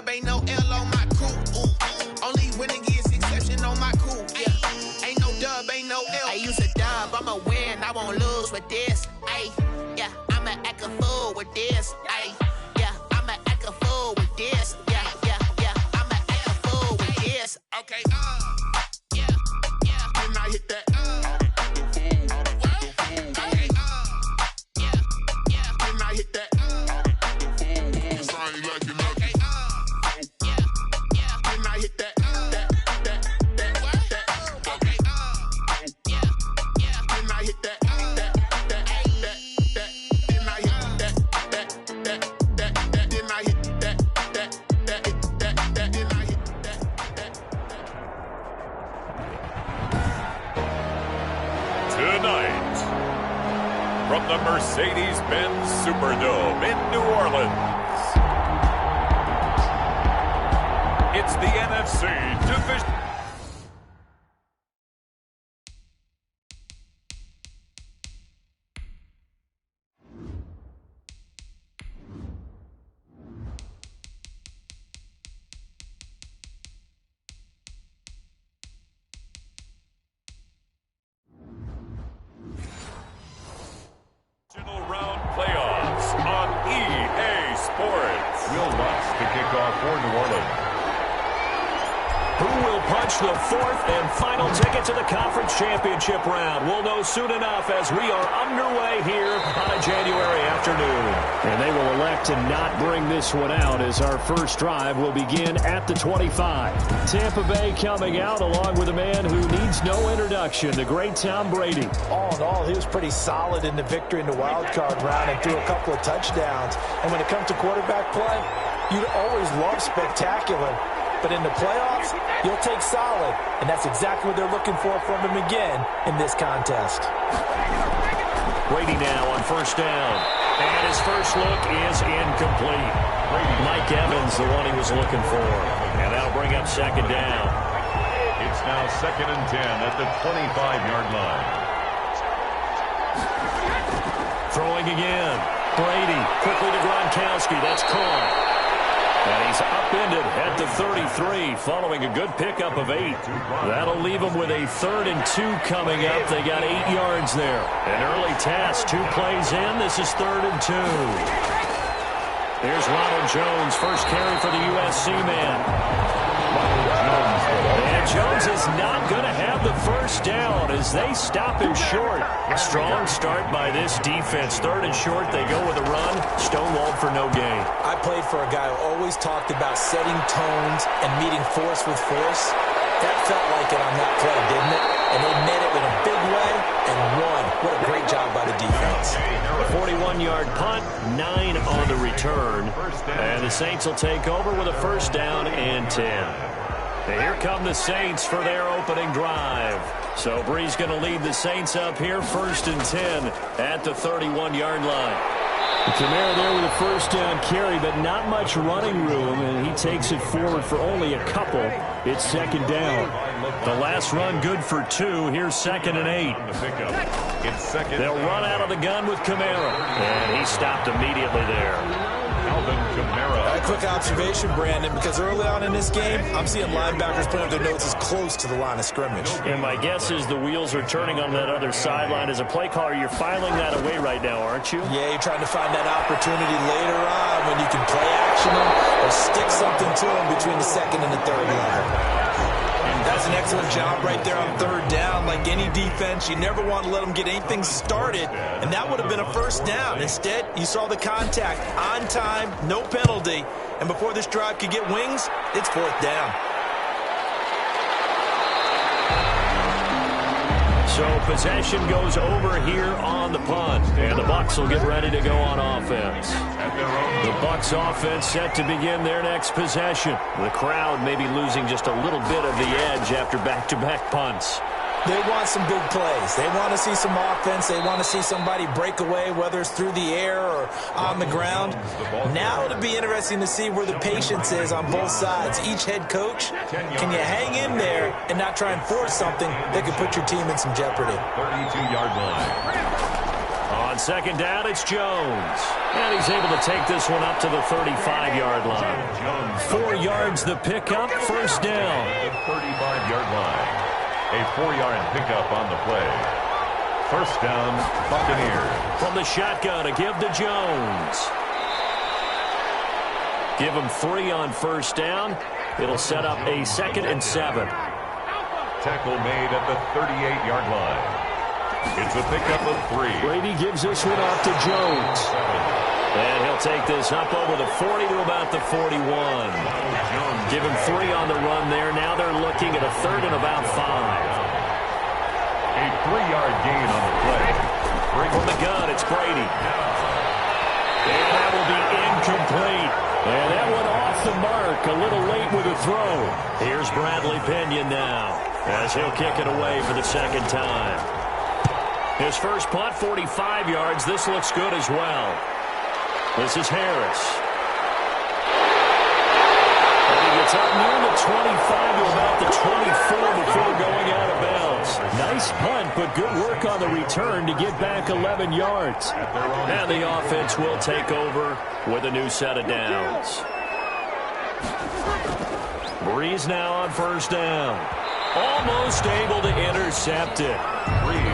dub, ain't no L on my coupe. Only winning is exception on my coupe. Yeah. Ain't no dub, ain't no L. I use a dub, I'ma win, I won't lose with this. Ay, yeah, I'ma act a fool with this. Ay, yeah, I'ma act a fool with this. Yeah, yeah, yeah, I'ma act a fool with this. Okay, yeah, yeah. When I hit that, okay, yeah, yeah. When I hit that, it's I ain't like it. Okay, yeah, yeah. When I hit that, okay, yeah, yeah. When I hit that, then I hit that, then I hit that, then I hit that. Tonight, from the Mercedes-Benz Superdome in New Orleans, it's the NFC Division. Round playoffs on EA Sports. We'll watch the kickoff for New Orleans. Who will punch the fourth and final ticket to the conference championship round? We'll know soon enough as we are underway here on a January afternoon. And they will elect to not bring this one out as our first drive will begin at the 25. Tampa Bay coming out along with a man who needs no introduction, the great Tom Brady. All in all, he was pretty solid in the victory in the wild card round and threw a couple of touchdowns. And when it comes to quarterback play, you'd always love spectacular. But in the playoffs, you'll take solid. And that's exactly what they're looking for from him again in this contest. Brady now on first down. And his first look is incomplete. Mike Evans, the one he was looking for. And that'll bring up second down. It's now 2nd and 10 at the 25-yard line. Throwing again. Brady quickly to Gronkowski. That's caught. And he's upended at the 33 following a good pickup of 8. That'll leave him with a 3rd and 2 coming up. They got 8 yards there. An early task, 2 plays in. This is 3rd and 2. Here's Ronald Jones, first carry for the USC man. And Jones is not going to have the first down as they stop him short. Strong start by this defense. 3rd and short, they go with a run. Stonewalled for no gain. I played for a guy who always talked about setting tones and meeting force with force. That felt like it on that play, didn't it? And they met it in a big way and won. What a great job by the defense. 41-yard punt, 9 on the return. And the Saints will take over with a first down and 10. And here come the Saints for their opening drive. So Bree's going to lead the Saints up here, 1st and 10 at the 31-yard line. Kamara there with a first down carry, but not much running room, and he takes it forward for only a couple. It's 2nd down. The last run good for 2. Here's 2nd and 8. It's 2nd. They'll run out of the gun with Kamara, and he stopped immediately there. A quick observation, Brandon, because early on in this game, I'm seeing linebackers putting their noses close to the line of scrimmage. And my guess is the wheels are turning on that other sideline. As a play caller, you're filing that away right now, aren't you? Yeah, you're trying to find that opportunity later on when you can play action them or stick something to them between the 2nd and the 3rd level. That's an excellent job right there on 3rd down. Like any defense, you never want to let them get anything started, and that would have been a first down. Instead, you saw the contact on time, no penalty, and before this drive could get wings, it's 4th down. So possession goes over here on the punt, and the Bucs will get ready to go on offense. The Bucs offense set to begin their next possession. The crowd may be losing just a little bit of the edge after back-to-back punts. They want some big plays. They want to see some offense. They want to see somebody break away, whether it's through the air or on the ground. Now it'll be interesting to see where the patience is on both sides. Each head coach, can you hang in there and not try and force something that could put your team in some jeopardy? 32-yard line. On On second down, it's Jones. And he's able to take this one up to the 35-yard line. 4 yards the pickup, first down. The 35-yard line. A 4-yard pickup on the play. First down, Buccaneers. From the shotgun, a give to Jones. Give him 3 on first down. It'll set up a 2nd and 7. Tackle made at the 38-yard line. It's a pickup of 3. Brady gives this one off to Jones. And he'll take this up over the 40 to about the 41. Give him 3 on the run there. Now they're looking at a 3rd and about 5. A 3-yard gain on the play. From the gun, it's Brady. And that will be incomplete. And that one off the mark, a little late with a throw. Here's Bradley Pinion now, as he'll kick it away for the 2nd time. His first punt, 45 yards. This looks good as well. This is Harris. And he gets up near the 25 to about the 24 before going out of bounds. Nice punt, but good work on the return to get back 11 yards. And the offense will take over with a new set of downs. Breeze now on first down. Almost able to intercept it.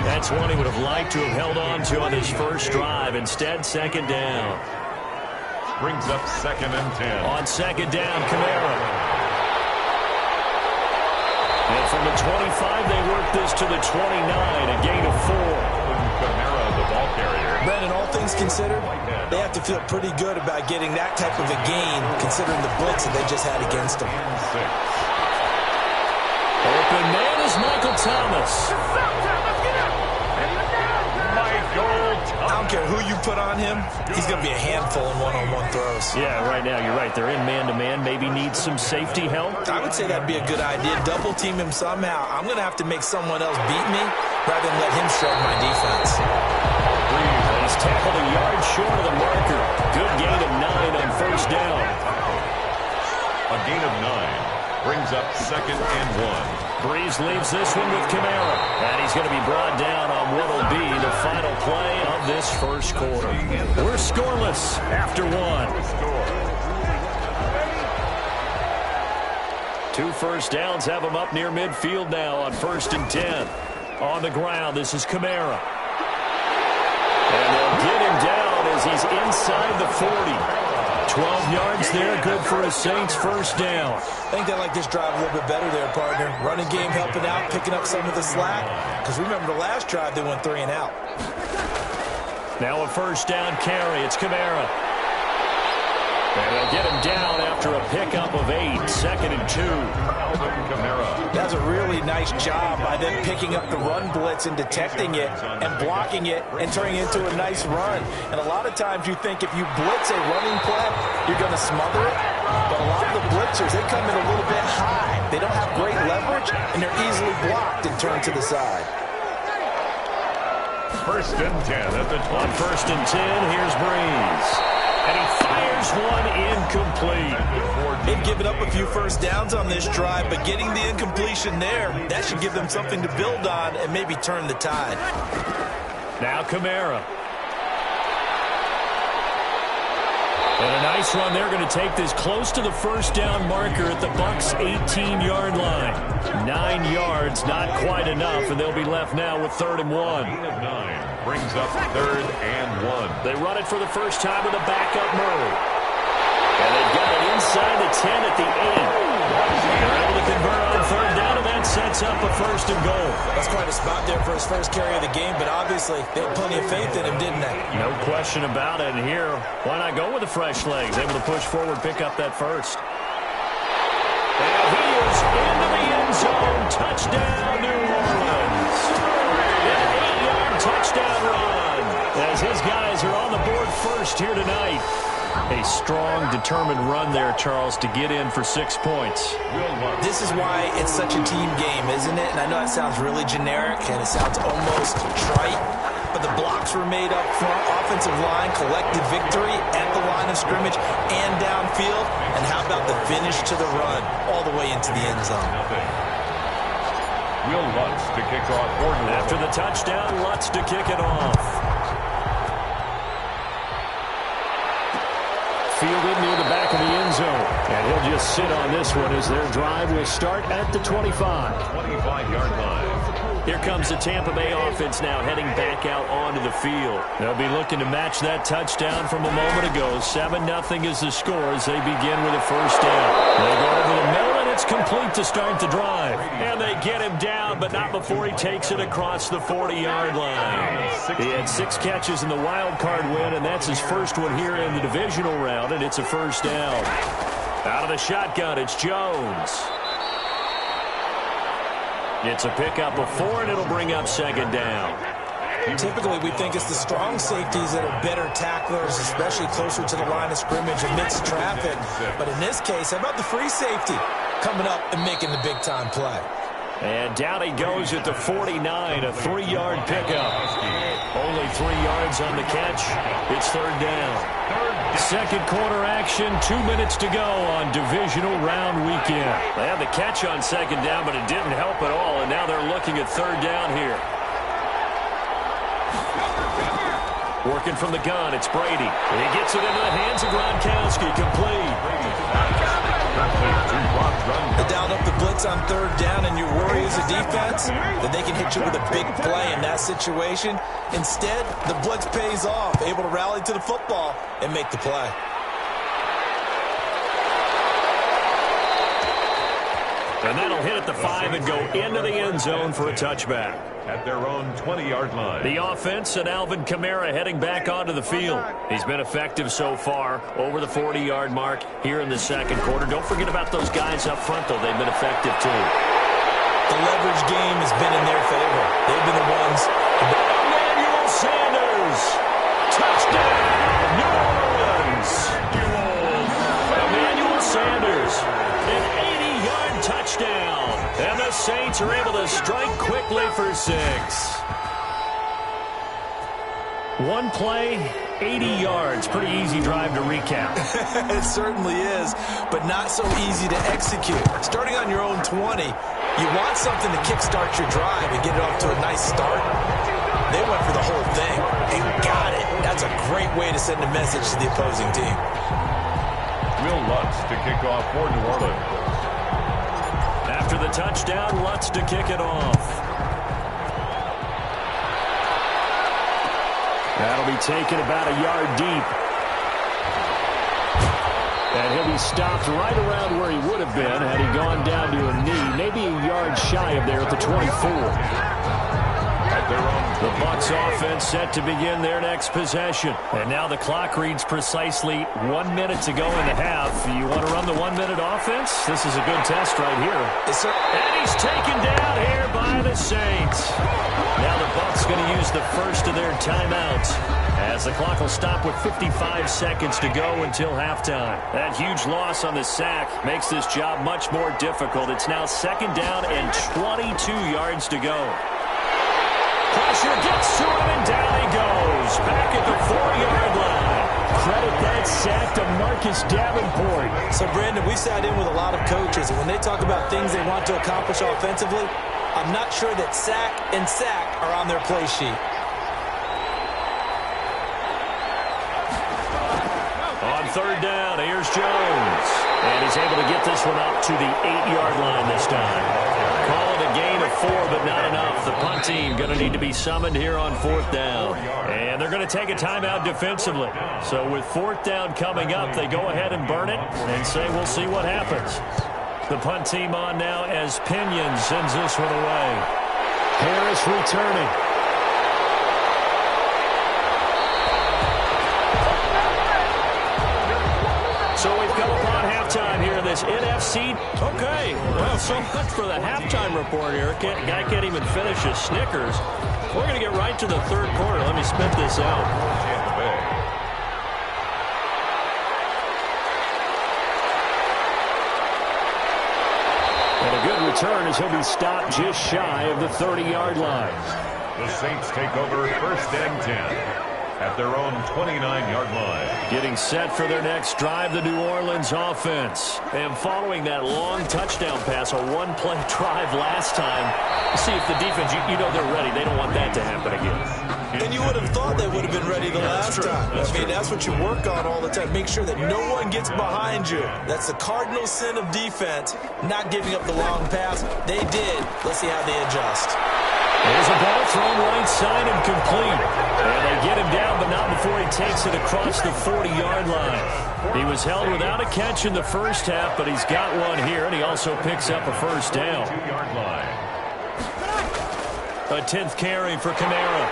That's one he would have liked to have held on to on his first drive. Instead, 2nd down. Brings up 2nd and 10. On 2nd down, Kamara. And from the 25, they work this to the 29, a gain of 4. Kamara, the ball carrier. Brandon, all things considered, they have to feel pretty good about getting that type of a gain, considering the blitz that they just had against them. 6. Open man is Michael Thomas. I don't care who you put on him, he's going to be a handful in one-on-one throws. Yeah, right now, you're right. They're in man-to-man. Maybe needs some safety help. I would say that'd be a good idea. Double team him somehow. I'm going to have to make someone else beat me rather than let him shred my defense. He's tackled a yard short of the marker. Good gain of 9 on first down. A gain of 9. Brings up 2nd and 1. Breeze leaves this one with Kamara. And he's going to be brought down on what will be the final play of this first quarter. We're scoreless after 1. 2 first downs have him up near midfield now on 1st and 10. On the ground, this is Kamara. And they'll get him down as he's inside the 40. 12 yards there, good for a Saints first down. I think they like this drive a little bit better there, partner. Running game helping out, picking up some of the slack. Because remember the last drive, they went 3 and out. Now a first down carry. It's Kamara. And they'll get him down after a pickup of 8. 2nd and 2. Kamara. That's a really nice job by them picking up the run blitz and detecting it and blocking it and turning it into a nice run. And a lot of times you think if you blitz a running play, you're going to smother it. But a lot of the blitzers, they come in a little bit high. They don't have great leverage, and they're easily blocked and turned to the side. 1st and 10 at the 20. On 1st and 10, here's Breeze. And he fires one incomplete. They've given up a few first downs on this drive, but getting the incompletion there, that should give them something to build on and maybe turn the tide. Now Kamara. And a nice run. They're going to take this close to the first down marker at the Bucs' 18-yard line. 9 yards, not quite enough, and they'll be left now with 3rd and 1. Gain of 9 brings up 3rd and 1. They run it for the first time with a backup Murray. And they've got it inside the 10 at the 8. They're able to convert on 3rd down, and that sets up a 1st and goal. That's quite a spot there for his first carry of the game, but obviously they had plenty of faith in him, didn't they? No question about it. And here, why not go with the fresh legs? Able to push forward, pick up that first. And he is into the end zone. Touchdown, New Orleans. An 8-yard touchdown run as his guys are on the board first here tonight. A strong, determined run there, Charles, to get in for 6 points. This is why it's such a team game, isn't it? And I know that sounds really generic and it sounds almost trite, but the blocks were made up front, offensive line, collective victory at the line of scrimmage and downfield. And how about the finish to the run all the way into the end zone? Will Lutz to kick off. After the touchdown, Lutz to kick it off. fielded near the back of the end zone. And he'll just sit on this one as their drive will start at the 25. 25-yard line. Here comes the Tampa Bay offense now heading back out onto the field. They'll be looking to match that touchdown from a moment ago. 7-0 is the score as they begin with a first down. They go over the middle, and it's complete to start the drive. And they get him down, but not before he takes it across the 40-yard line. He had 6 catches in the wild card win, and that's his first one here in the divisional round, and it's a first down. Out of the shotgun, it's Jones. It's a pickup of 4, and it'll bring up second down. Typically, we think it's the strong safeties that are better tacklers, especially closer to the line of scrimmage amidst traffic. But in this case, how about the free safety coming up and making the big-time play? And down he goes at the 49, a 3-yard pickup. Only 3 yards on the catch. It's third down. Second quarter action, 2 minutes to go on divisional round weekend. They had the catch on second down, but it didn't help at all, and now they're looking at third down here. Working from the gun, it's Brady. And he gets it into the hands of Gronkowski, complete. They dialed up the blitz on third down, and your worry as a defense that they can hit you with a big play in that situation. Instead, the blitz pays off, able to rally to the football and make the play. And that'll hit at the 5 and go into the end zone for a touchback. At their own 20-yard line. The offense and Alvin Kamara heading back onto the field. He's been effective so far over the 40-yard mark here in the second quarter. Don't forget about those guys up front, though. They've been effective, too. The leverage game has been in their favor. They've been the ones. Emmanuel Sanders. Touchdown, New Orleans. Emmanuel Sanders. An 80-yard touchdown. And the Saints are able to strike quickly for 6. One play, 80 yards. Pretty easy drive to recap. It certainly is, but not so easy to execute. Starting on your own 20, you want something to kickstart your drive and get it off to a nice start. They went for the whole thing and got it. That's a great way to send a message to the opposing team. Will Lutz to kick off for New Orleans. After the touchdown, Lutz to kick it off. That'll be taken about a yard deep. And he'll be stopped right around where he would have been had he gone down to a knee, maybe a yard shy of there at the 24. The Bucs offense set to begin their next possession. And now the clock reads precisely 1 minute to go in the half. You want to run the 1 minute offense? This is a good test right here. Yes, sir. And he's taken down here by the Saints. Now the Bucs going to use the first of their timeouts as the clock will stop with 55 seconds to go until halftime. That huge loss on the sack makes this job much more difficult. It's now second down and 22 yards to go. Pressure gets to him, and down he goes. Back at the 4-yard line. Credit that sack to Marcus Davenport. So, Brandon, we sat in with a lot of coaches, and when they talk about things they want to accomplish offensively, I'm not sure that sack and sack are on their play sheet. On third down, here's Jones. And he's able to get this one up to the 8-yard line this time. Call it a gain of 4, but not enough. The punt team going to need to be summoned here on fourth down. And they're going to take a timeout defensively. So with fourth down coming up, they go ahead and burn it and say we'll see what happens. The punt team on now as Pinion sends this one away. Harris returning. So we've come upon halftime here in this NFC. Okay, well, so much for the halftime report here. Guy can't even finish his Snickers. We're going to get right to the third quarter. Let me spit this out. And a good return as he'll be stopped just shy of the 30-yard line. The Saints take over first and 10. At their own 29-yard line. Getting set for their next drive, the New Orleans offense. And following that long touchdown pass, a one-play drive last time, see if the defense, you know they're ready. They don't want that to happen again. And you would have thought they would have been ready the last time. I mean, that's what you work on all the time. Make sure that no one gets behind you. That's the cardinal sin of defense, not giving up the long pass. They did. Let's see how they adjust. There's a ball thrown right side and complete. And they get him down, but not before he takes it across the 40-yard line. He was held without a catch in the first half, but he's got one here, and he also picks up a first down. 2-yard line. A 10th carry for Kamara.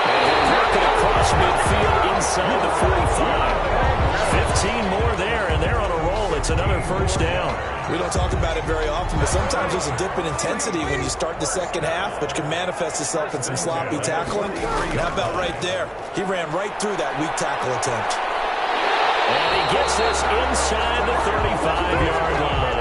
And he'll work it across midfield inside the 45. 15 more there, and they're on a roll. It's another first down. We don't talk about it very often, but sometimes there's a dip in intensity when you start the second half, which can manifest itself in some sloppy tackling. And how about right there? He ran right through that weak tackle attempt. And he gets this inside the 35-yard line.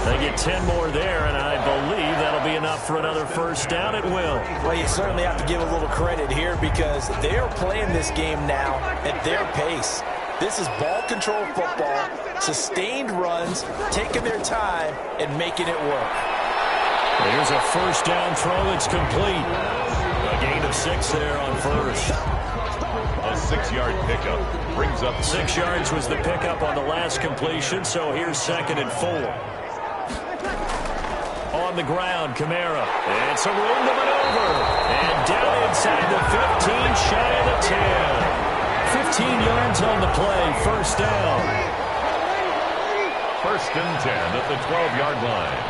They get 10 more there, and I believe that'll be enough for another first down. It will. Well, you certainly have to give a little credit here because they are playing this game now at their pace. This is ball control football, sustained runs, taking their time, and making it work. Here's a first down throw that's complete. A gain of 6 there on first. A 6-yard pickup brings up 6 yards was the pickup on the last completion, so here's 2nd and 4. On the ground, Kamara. It's a room to maneuver. And down inside the 15, shy of the 10. 15 yards on the play, first down. 1st and 10 at the 12-yard line.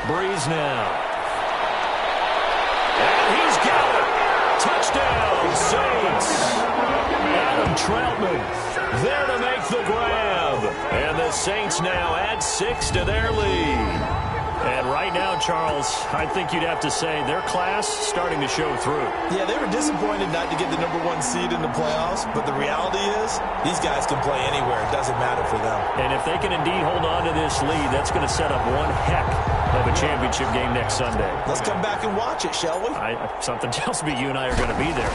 Breeze now. And he's got it. Touchdown, Saints. Adam Troutman there to make the grab. And the Saints now add 6 to their lead. And right now, Charles, I think you'd have to say their class starting to show through. Yeah, they were disappointed not to get the #1 seed in the playoffs, but the reality is these guys can play anywhere. It doesn't matter for them. And if they can indeed hold on to this lead, that's going to set up one heck of a championship game next Sunday. Let's come back and watch it, shall we? Something tells me you and I are going to be there.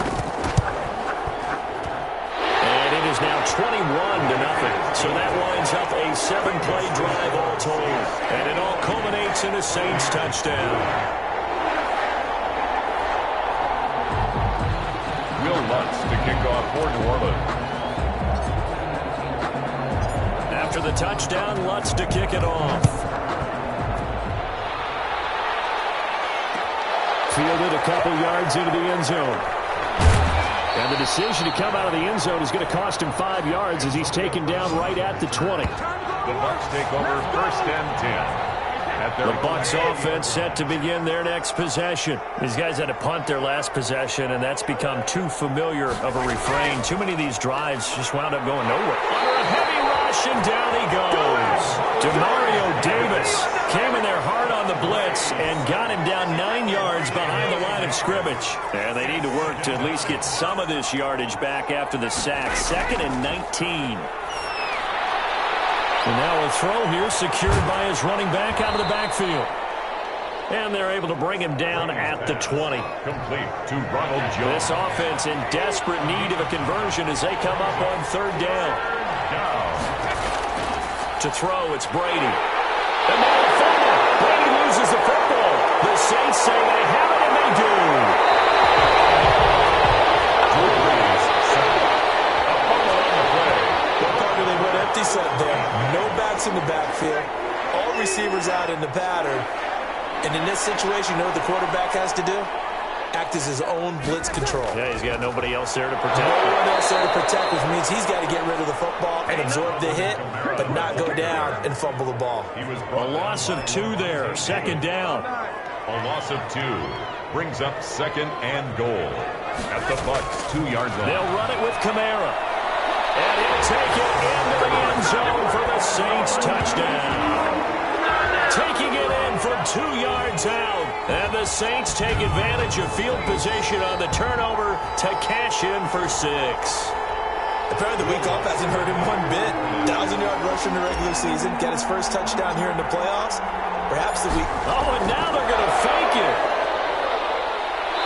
It is now 21-0. So that winds up a 7-play drive all told. And it all culminates in a Saints touchdown. Will Lutz to kick off for New Orleans. After the touchdown, Lutz to kick it off. Fielded a couple yards into the end zone. And the decision to come out of the end zone is going to cost him 5 yards as he's taken down right at the 20. The Bucs take over 1st and 10. The Bucs offense set to begin their next possession. These guys had to punt their last possession, and that's become too familiar of a refrain. Too many of these drives just wound up going nowhere. Under a heavy rush, and down he goes. Demario Davis came in there hard on the blitz and got him down 9 yards behind the line of scrimmage. And they need to work to at least get some of this yardage back after the sack. 2nd and 19. And now a throw here secured by his running back out of the backfield. And they're able to bring him down at the 20. Complete to Ronald Jones. This offense in desperate need of a conversion as they come up on 3rd down. To throw, it's Brady. And now a fumble. Brady loses the football. The Saints say they have it, and they do. A fumble on the play. Well, Carter, they went empty set there. No backs in the backfield. All receivers out in the pattern. And in this situation, you know what the quarterback has to do? Act as his own blitz control. Yeah, he's got nobody else there to protect. No one else there to protect, which means he's got to get rid of the football and absorb the hit, but not go down and fumble the ball. A loss of 2 there, 2nd down. A loss of 2 brings up 2nd and goal at the Bucs 2-yard line. They'll run it with Kamara. And he'll take it into the end zone for the Saints touchdown. Taking it in from 2 yards out. And the Saints take advantage of field position on the turnover to cash in for 6. Apparently the week off hasn't hurt him one bit. 1,000-yard rush in the regular season. Get his first touchdown here in the playoffs. Perhaps the week... Oh, and now they're going to fake it.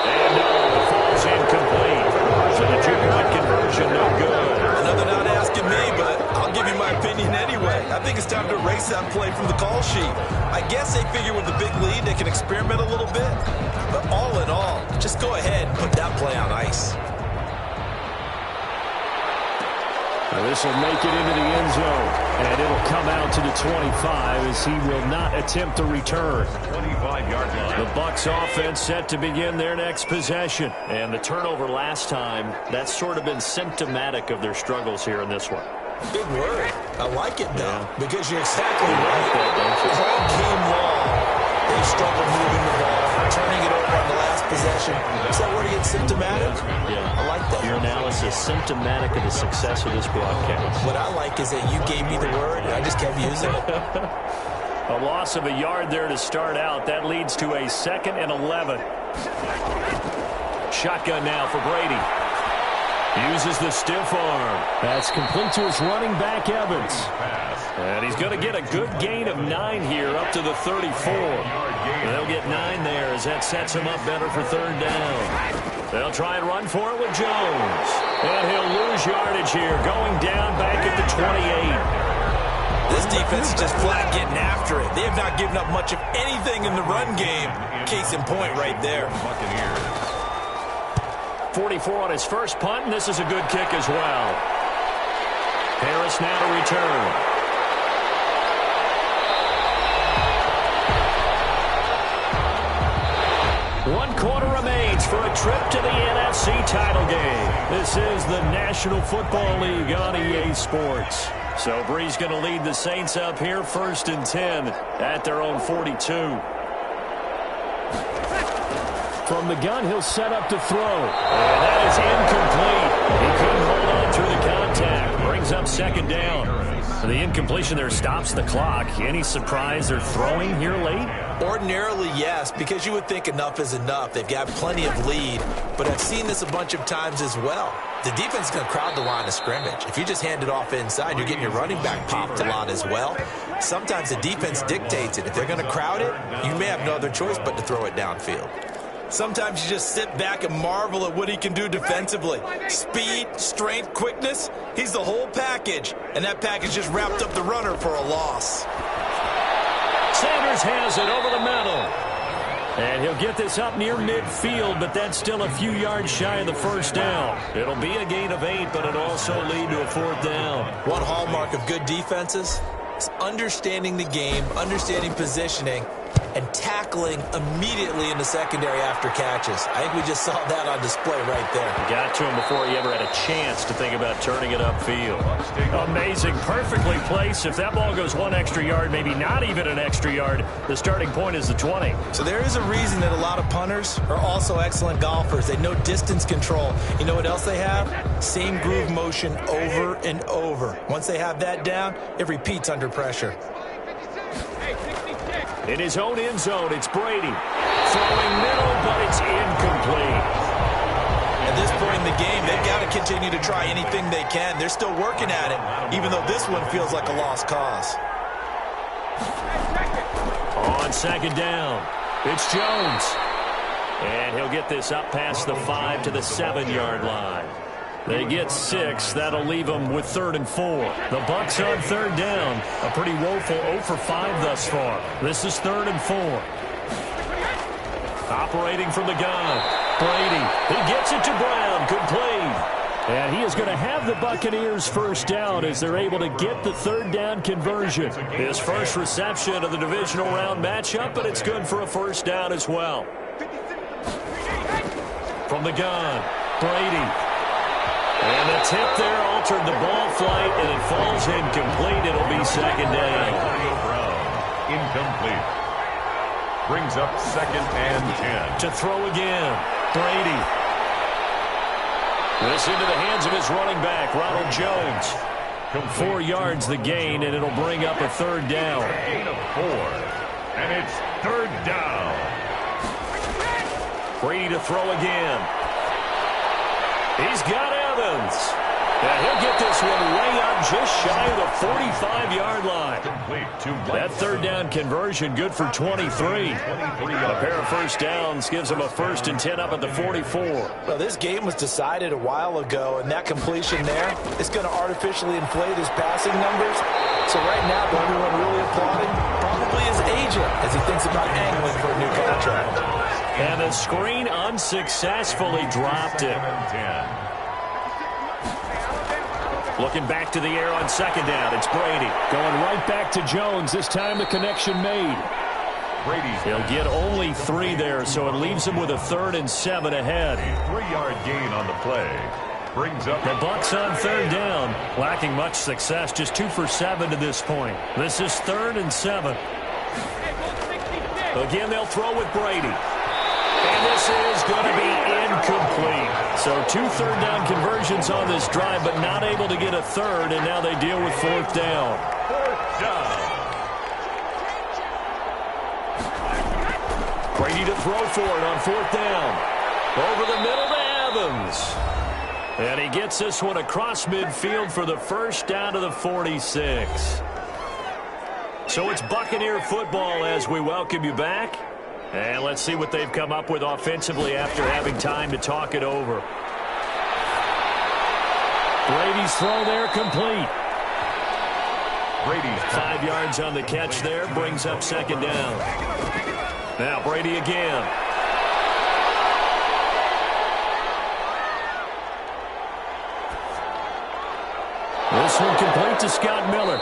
And no, the fall's incomplete. So the 2-point conversion no good. Another not asking me, but I'll give you my opinion anyway. I think it's time to erase that play from the call sheet. I guess they figure with the big lead they can experiment a little bit. But all in all, just go ahead and put that play on ice. This will make it into the end zone, and it'll come out to the 25 as he will not attempt to return. 25-yard line. The Bucs offense set to begin their next possession. And the turnover last time, that's sort of been symptomatic of their struggles here in this one. Big word. I like it, though, because you're exactly right. All game long, they struggled moving the ball, turning it over on the last possession. Is that where it gets symptomatic? Yeah. I like that. Your analysis symptomatic of the success of this broadcast. What I like is that you gave me the word, and I just kept using it. A loss of a yard there to start out. That leads to a 2nd and 11. Shotgun now for Brady. Uses the stiff arm. That's complete to his running back, Evans. And he's going to get a good gain of 9 here up to the 34. They'll get 9 there as that sets him up better for 3rd down. They'll try and run for it with Jones. And he'll lose yardage here, going down back at the 28. This defense is just flat getting after it. They have not given up much of anything in the run game. Case in point right there. Buccaneers. 44 on his first punt, and this is a good kick as well. Harris now to return. One quarter remains for a trip to the NFC title game. This is the National Football League on EA Sports. So Bree's going to lead the Saints up here 1st and 10 at their own 42. From the gun, he'll set up to throw. And that is incomplete. He couldn't hold on through the contact. Brings up 2nd down. The incompletion there stops the clock. Any surprise they're throwing here late? Ordinarily, yes, because you would think enough is enough. They've got plenty of lead, but I've seen this a bunch of times as well. The defense is going to crowd the line of scrimmage. If you just hand it off inside, you're getting your running back popped a lot as well. Sometimes the defense dictates it. If they're going to crowd it, you may have no other choice but to throw it downfield. Sometimes you just sit back and marvel at what he can do defensively. Speed, strength, quickness, he's the whole package. And that package just wrapped up the runner for a loss. Sanders has it over the middle. And he'll get this up near midfield, but that's still a few yards shy of the 1st down. It'll be a gain of 8, but it'll also lead to a 4th down. One hallmark of good defenses is understanding the game, understanding positioning, and tackling immediately in the secondary after catches. I think we just saw that on display right there. Got to him before he ever had a chance to think about turning it upfield. Amazing. Perfectly placed. If that ball goes 1 extra yard, maybe not even an extra yard, the starting point is the 20. So there is a reason that a lot of punters are also excellent golfers. They know distance control. You know what else they have? Same groove motion over and over. Once they have that down, it repeats under pressure. In his own end zone, it's Brady. Throwing middle, but it's incomplete. At this point in the game, they've got to continue to try anything they can. They're still working at it, even though this one feels like a lost cause. On 2nd down, it's Jones. And he'll get this up past the 5 to the 7-yard line. They get 6. That'll leave them with 3rd and 4. The Bucs on 3rd down. A pretty woeful 0 for 5 thus far. This is 3rd and 4. Operating from the gun. Brady. He gets it to Brown. Complete. And he is going to have the Buccaneers 1st down as they're able to get the 3rd down conversion. His first reception of the divisional round matchup, but it's good for a 1st down as well. From the gun. Brady. And the tip there altered the ball flight, and it falls incomplete. It'll be 2nd down. Incomplete. Brings up 2nd and 10. To throw again. Brady. This into the hands of his running back, Ronald Jones. 4 yards the gain, and it'll bring up a 3rd down. Gain of 4. And it's 3rd down. Brady to throw again. He's got Evans. Yeah, he'll get this one way up just shy of the 45-yard line. That third down conversion good for 23. A pair of first downs gives him a 1st and 10 up at the 44. Well, this game was decided a while ago, and that completion there is going to artificially inflate his passing numbers. So right now, the only one really applauding probably his agent as he thinks about angling for a new contract. And the screen unsuccessfully dropped it. Looking back to the air on second down. It's Brady. Going right back to Jones. This time the connection made. He'll get only 3 there, so it leaves him with a 3rd and 7 ahead. A 3-yard gain on the play. Brings up the Bucs on third down. Lacking much success. Just 2 for 7 to this point. This is 3rd and 7. Again, they'll throw with Brady. And this is going to be incomplete. So 2 third down conversions on this drive, but not able to get a 3rd, and now they deal with 4th down. 4th down. Brady to throw for it on 4th down. Over the middle to Evans. And he gets this one across midfield for the 1st down to the 46. So it's Buccaneer football as we welcome you back. And let's see what they've come up with offensively after having time to talk it over. Brady's throw there complete. Brady's 5 yards on the catch there, brings up 2nd down. Now Brady again. This one complete to Scott Miller.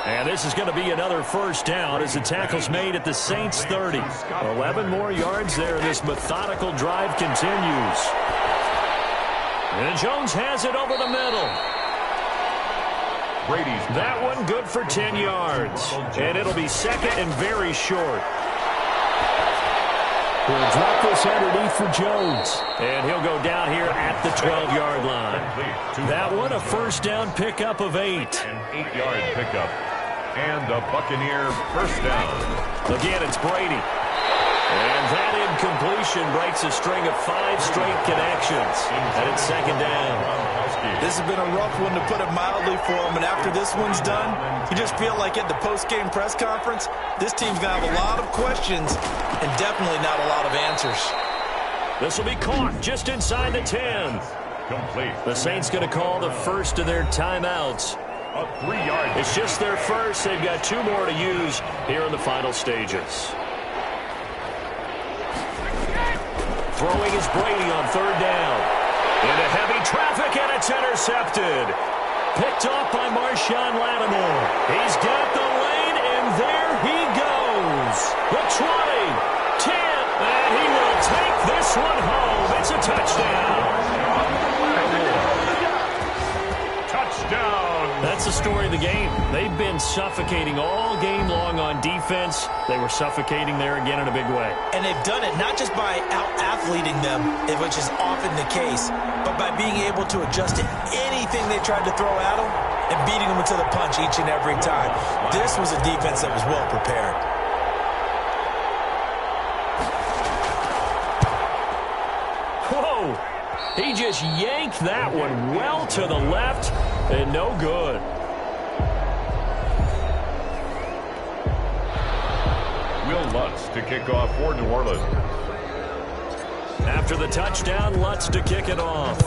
And this is going to be another 1st down as the tackle's made at the Saints' 30. 11 more yards there. This methodical drive continues. And Jones has it over the middle. That one good for 10 yards. And it'll be 2nd and very short. He'll drop this underneath for Jones. And he'll go down here at the 12-yard line. That one a 1st down pickup of 8. An 8-yard pickup. And a Buccaneer 1st down. Again, it's Brady. And that incompletion breaks a string of 5 straight connections. And it's 2nd down. This has been a rough one, to put it mildly, for him. And after this one's done, you just feel like at the post-game press conference, this team's going to have a lot of questions and definitely not a lot of answers. This will be caught just inside the 10. Complete. The Saints going to call the first of their timeouts. A 3-yard. It's just their first. They've got 2 more to use here in the final stages. Throwing is Brady on 3rd down. Into heavy traffic, and it's intercepted. Picked off by Marshawn Lattimore. He's got the lane, and there he goes. The 20, 10, and he will take this one home. It's a touchdown. Touchdown. That's the story of the game. They've been suffocating all game long on defense. They were suffocating there again in a big way. And they've done it not just by out-athleting them, which is often the case, but by being able to adjust to anything they tried to throw at them and beating them to the punch each and every time. This was a defense that was well prepared. Whoa! He just yanked that one well to the left, and no good. Will Lutz to kick off for New Orleans. After the touchdown, Lutz to kick it off.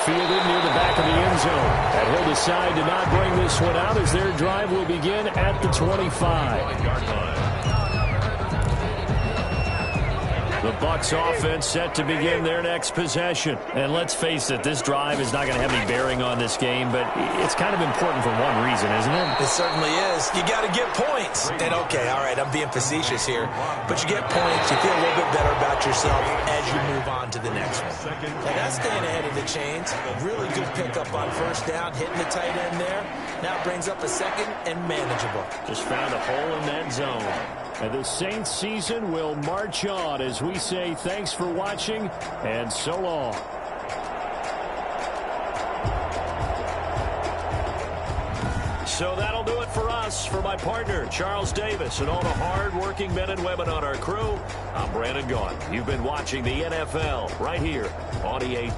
Fielded near the back of the end zone. And he'll decide to not bring this one out as their drive will begin at the 25. The Bucs offense set to begin their next possession. And let's face it, this drive is not going to have any bearing on this game, but it's kind of important for one reason, isn't it? It certainly is. You got to get points. And okay, all right, I'm being facetious here, but you get points, you feel a little bit better about yourself as you move on to the next one. Now that's staying ahead of the chains. Really good pickup on 1st down, hitting the tight end there. Now brings up a 2nd and manageable. Just found a hole in that zone. And the Saints season will march on as we say thanks for watching and so long. So that'll do it for us. For my partner, Charles Davis, and all the hard-working men and women on our crew, I'm Brandon Gaudin. You've been watching the NFL right here on EA.